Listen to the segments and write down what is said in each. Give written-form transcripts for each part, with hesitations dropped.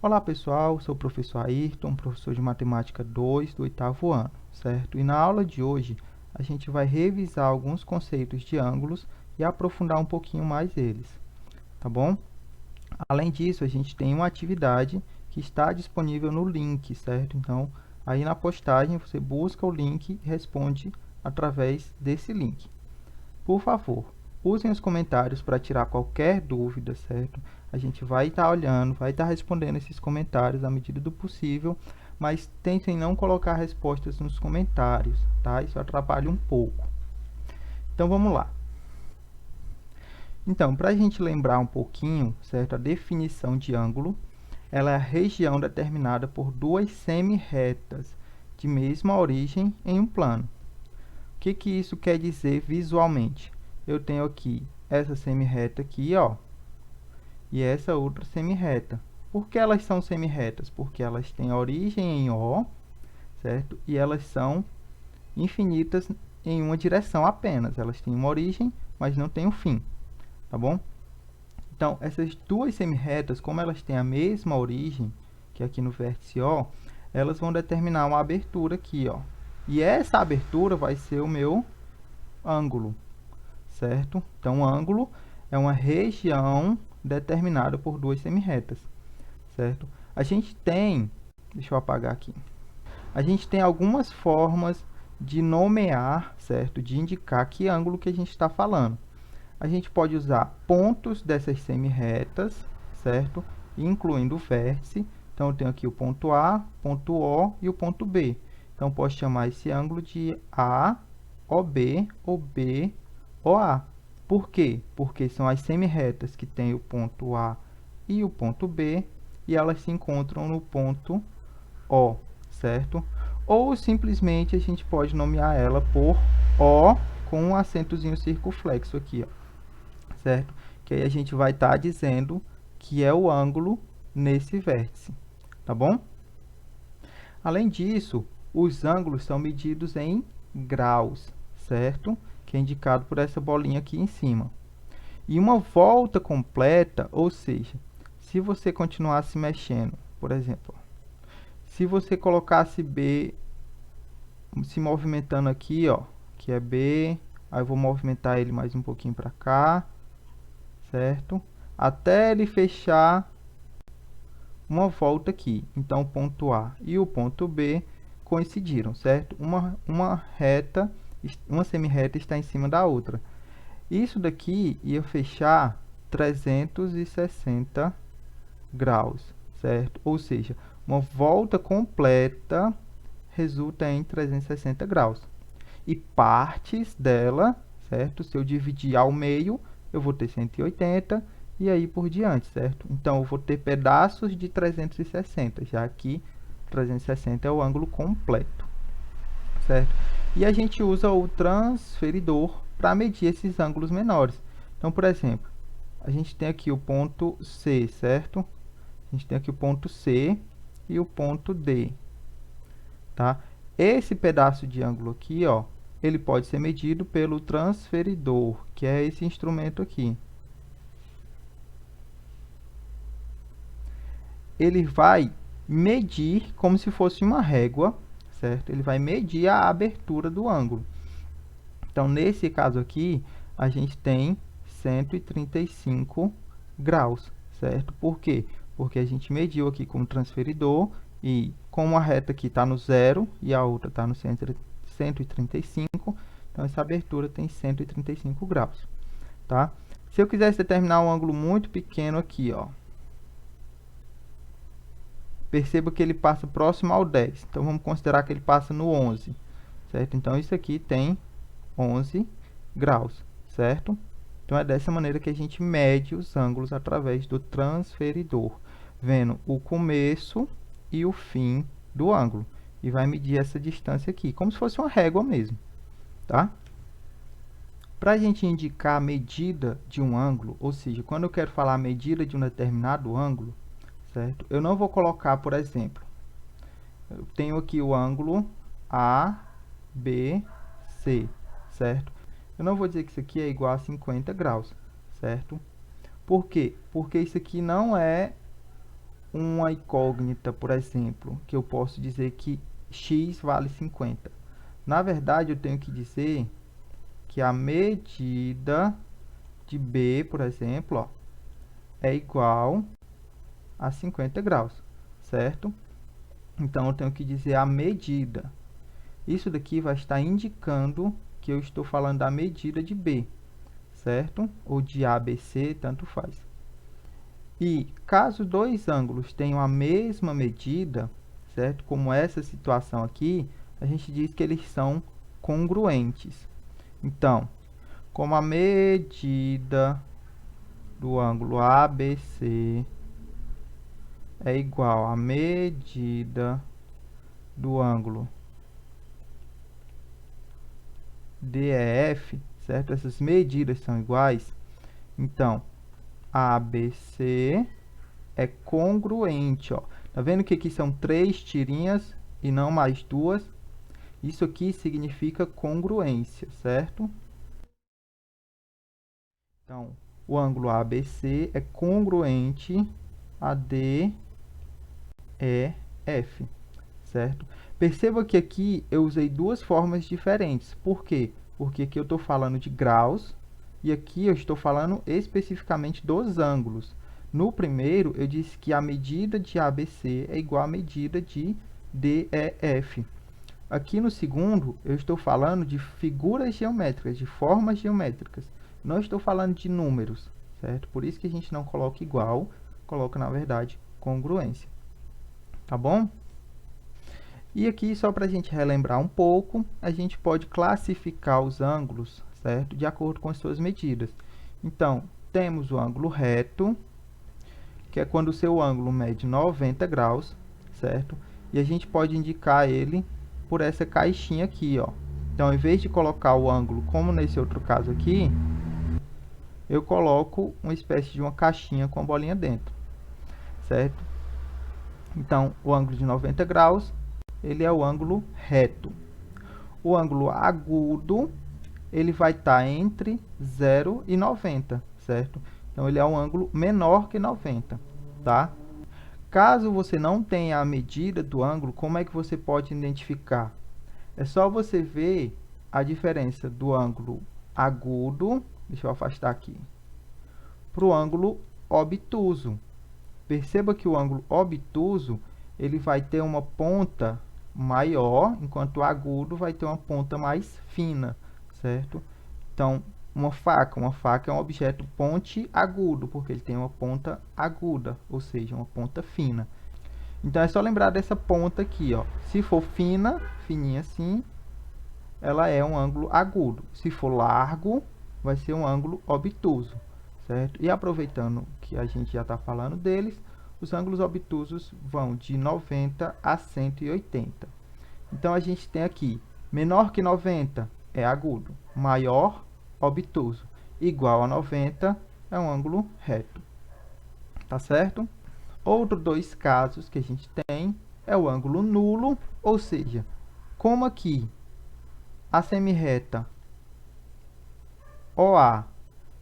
Olá pessoal, sou o professor Ayrton, professor de Matemática 2 do 8º ano, certo? E na aula de hoje a gente vai revisar alguns conceitos de ângulos e aprofundar um pouquinho mais eles, tá bom? Além disso, a gente tem uma atividade que está disponível no link, certo? Então, aí na postagem você busca o link e responde através desse link. Por favor, usem os comentários para tirar qualquer dúvida, certo? A gente vai estar olhando, vai estar respondendo esses comentários à medida do possível, mas tentem não colocar respostas nos comentários, tá? Isso atrapalha um pouco. Então, vamos lá. Então, para a gente lembrar um pouquinho, certo? A definição de ângulo, ela é a região determinada por duas semi-retas de mesma origem em um plano. O que isso quer dizer visualmente? Eu tenho aqui essa semi-reta aqui, ó, e essa outra semi-reta. Por que elas são semi-retas? Porque elas têm origem em O, certo? E elas são infinitas em uma direção apenas. Elas têm uma origem, mas não têm um fim, tá bom? Então, essas duas semi-retas, como elas têm a mesma origem, que é aqui no vértice O, elas vão determinar uma abertura aqui, ó. E essa abertura vai ser o meu ângulo, certo? Então, ângulo é uma região determinada por duas semi-retas, certo? A gente tem, deixa eu apagar aqui, a gente tem algumas formas de nomear, certo? De indicar que ângulo que a gente está falando. A gente pode usar pontos dessas semi-retas, certo? Incluindo o vértice. Então, eu tenho aqui o ponto A, ponto O e o ponto B. Então, posso chamar esse ângulo de AOB ou BOA. Por quê? Porque são as semi-retas que têm o ponto A e o ponto B, e elas se encontram no ponto O, certo? Ou simplesmente a gente pode nomear ela por O com um acentozinho circunflexo aqui, ó, certo? Que aí a gente vai estar dizendo que é o ângulo nesse vértice, tá bom? Além disso, os ângulos são medidos em graus, certo? Que é indicado por essa bolinha aqui em cima. E uma volta completa, ou seja, se você continuasse mexendo, por exemplo, se você colocasse B se movimentando aqui, ó, que é B, aí eu vou movimentar ele mais um pouquinho para cá, certo? Até ele fechar uma volta aqui. Então, o ponto A e o ponto B coincidiram, certo? Uma reta, uma semi-reta está em cima da outra. Isso daqui ia fechar 360 graus, certo? Ou seja, uma volta completa resulta em 360 graus. E partes dela, certo? Se eu dividir ao meio, eu vou ter 180 e aí por diante, certo? Então, eu vou ter pedaços de 360, já que 360 é o ângulo completo, certo? E a gente usa o transferidor para medir esses ângulos menores. Então, por exemplo, a gente tem aqui o ponto C, certo? A gente tem aqui o ponto C e o ponto D, tá? Esse pedaço de ângulo aqui, ó, ele pode ser medido pelo transferidor, que é esse instrumento aqui. Ele vai medir como se fosse uma régua, certo? Ele vai medir a abertura do ângulo. Então, nesse caso aqui, a gente tem 135 graus, certo? Por quê? Porque a gente mediu aqui com o transferidor e como a reta aqui está no zero e a outra está no 135, então essa abertura tem 135 graus, tá? Se eu quisesse determinar um ângulo muito pequeno aqui, ó, perceba que ele passa próximo ao 10, então vamos considerar que ele passa no 11, certo? Então isso aqui tem 11 graus, certo? Então é dessa maneira que a gente mede os ângulos através do transferidor, vendo o começo e o fim do ângulo. E vai medir essa distância aqui, como se fosse uma régua mesmo, tá? Para a gente indicar a medida de um ângulo, ou seja, quando eu quero falar a medida de um determinado ângulo, certo? Eu não vou colocar, por exemplo, eu tenho aqui o ângulo ABC, certo? Eu não vou dizer que isso aqui é igual a 50 graus, certo? Por quê? Porque isso aqui não é uma incógnita, por exemplo, que eu posso dizer que x vale 50. Na verdade, eu tenho que dizer que a medida de B, por exemplo, ó, é igual a 50 graus, certo? Então, eu tenho que dizer a medida. Isso daqui vai estar indicando que eu estou falando da medida de B, certo? Ou de ABC, tanto faz. E caso dois ângulos tenham a mesma medida, certo? Como essa situação aqui, a gente diz que eles são congruentes. Então, como a medida do ângulo ABC é igual à medida do ângulo DEF, certo? Essas medidas são iguais. Então, ABC é congruente, ó. Tá vendo que aqui são 3 tirinhas e não mais 2? Isso aqui significa congruência, certo? Então, o ângulo ABC é congruente a DEF, certo? Perceba que aqui eu usei duas formas diferentes. Por quê? Porque aqui eu estou falando de graus e aqui eu estou falando especificamente dos ângulos. No primeiro, eu disse que a medida de ABC é igual à medida de DEF. Aqui no segundo, eu estou falando de figuras geométricas, de formas geométricas. Não estou falando de números, certo? Por isso que a gente não coloca igual, coloca, na verdade, congruência. Tá bom? E aqui, só para a gente relembrar um pouco, a gente pode classificar os ângulos, certo? De acordo com as suas medidas. Então, temos o ângulo reto, que é quando o seu ângulo mede 90 graus, certo? E a gente pode indicar ele por essa caixinha aqui, ó. Então, ao invés de colocar o ângulo, como nesse outro caso aqui, eu coloco uma espécie de uma caixinha com a bolinha dentro, certo? Então, o ângulo de 90 graus, ele é o ângulo reto. O ângulo agudo, ele vai estar entre 0 e 90, certo? Então, ele é um ângulo menor que 90, tá? Caso você não tenha a medida do ângulo, como é que você pode identificar? É só você ver a diferença do ângulo agudo, deixa eu afastar aqui, para o ângulo obtuso. Perceba que o ângulo obtuso, ele vai ter uma ponta maior, enquanto o agudo vai ter uma ponta mais fina, certo? Então, uma faca é um objeto pontiagudo, porque ele tem uma ponta aguda, ou seja, uma ponta fina. Então, é só lembrar dessa ponta aqui, ó. Se for fina, fininha assim, ela é um ângulo agudo. Se for largo, vai ser um ângulo obtuso, certo? E aproveitando que a gente já está falando deles, os ângulos obtusos vão de 90 a 180. Então, a gente tem aqui, menor que 90 é agudo, maior, obtuso, igual a 90 é um ângulo reto. Tá certo? Outros dois casos que a gente tem é o ângulo nulo, ou seja, como aqui a semirreta OA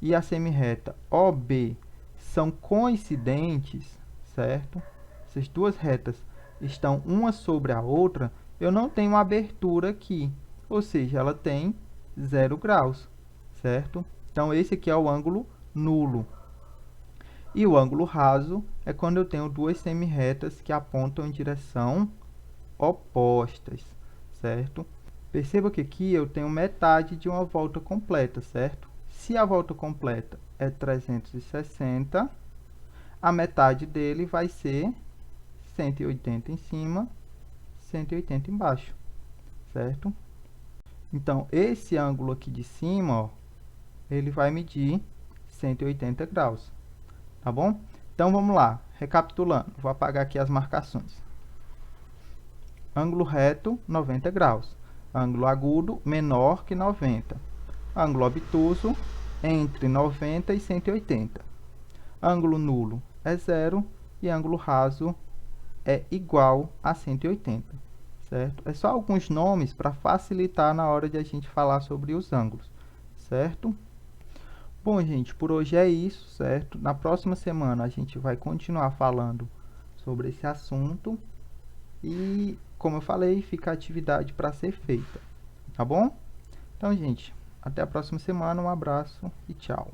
e a semirreta OB são coincidentes, certo? Essas duas retas estão uma sobre a outra, eu não tenho uma abertura aqui, ou seja, ela tem 0 graus, certo? Então, esse aqui é o ângulo nulo. E o ângulo raso é quando eu tenho duas semirretas que apontam em direção opostas, certo? Perceba que aqui eu tenho metade de uma volta completa, certo? Se a volta completa é 360, a metade dele vai ser 180 em cima, 180 embaixo, certo? Então, esse ângulo aqui de cima, ó, ele vai medir 180 graus, tá bom? Então, vamos lá, recapitulando, vou apagar aqui as marcações. Ângulo reto, 90 graus. Ângulo agudo, menor que 90. Ângulo obtuso, entre 90 e 180. Ângulo nulo é 0 e ângulo raso é igual a 180, certo? É só alguns nomes para facilitar na hora de a gente falar sobre os ângulos, certo? Bom, gente, por hoje é isso, certo? Na próxima semana a gente vai continuar falando sobre esse assunto. E, como eu falei, fica a atividade para ser feita, tá bom? Então, gente, até a próxima semana, um abraço e tchau.